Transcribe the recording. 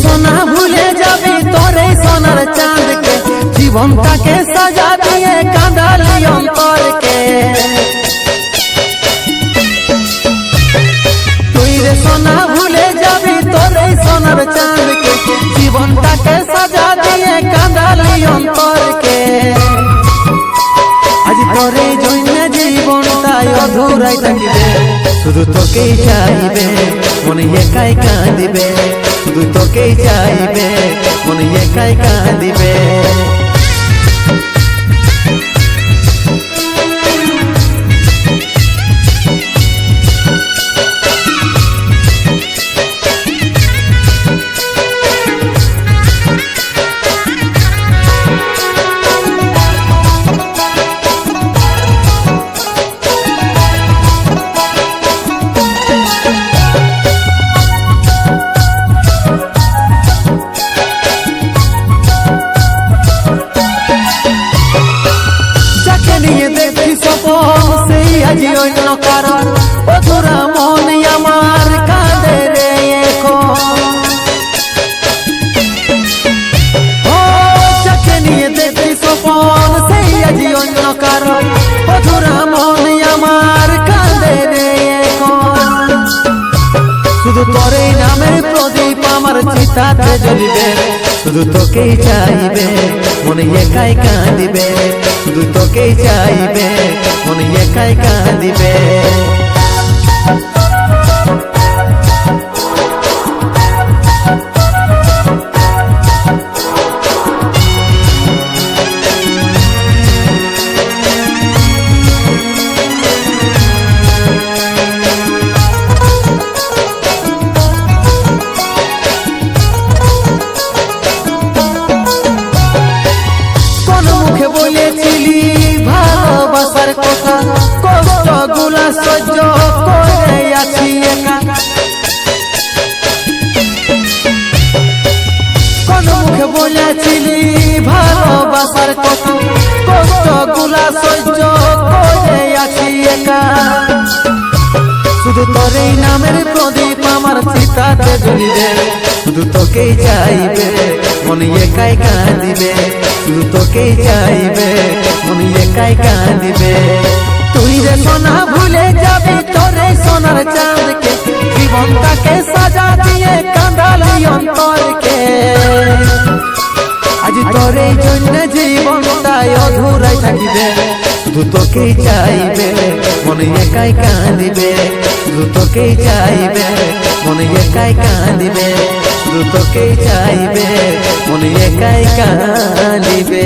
सोना भूले जाबी तोरे सोनार चांद के जीवनटा के सजा दिए कांदाली अंतर के तुई रे सोना भूले जाबी तोरे सोनार चांद के जीवनटा के सजा दिए कांदाली अंतर के आज तोरे जन्य जीवनटा अधूराई থাকিবে শুধু তোকেই চাইবে মনে একাই কাঁদিবে শুধু তোকেই চাইবে মনে একাই কাঁদিবে আজি অন্য কারণ অধুরা মন আমার কাঁদে রে এখন ও যাকে নিয়ে দেখি স্বপন সেই আজি অন্য কারণ অধুরা মন আমার কাঁদে রে এখন শুধু তোরে নামের প্রদীপ আমার চিতাতে জ্বলিবে শুধু তোকেই চাইবে মনে একাই কাঁদিবে শুধু তোকেই চাইবে মনে একাই কাঁদিবে বলেছিলি ভালোবাসার কথা কষ্ট গুলা সহ্য করে আছি একা কোন মুখে বলেছিলি ভালোবাসার কথা কষ্ট গুলা সহ্য করে আছি একা শুধু তোর এই নামের প্রদীপ আমার চিতাতে জ্বলিবে শুধু তোকেই চাইবে মনে একাই কাঁদিবে শুধু তোকেই চাইবে মনে একাই কাঁদিবে তুই রে সোনা ভুলে যাবি তোরে সোনার চাঁদকে জীবনটাকে সাজা দিয়ে কাঁদালি অন্তরকে আজ তোর এই জন্য জীবনটাই অধুরাই থাকিবে শুধু তোকেই চাইবে মনে একাই কাঁদিবে শুধু তোকেই চাইবে মনে একাই কাঁদিবে শুধু তোকেই চাইবে মনে একাই কাঁদিবে।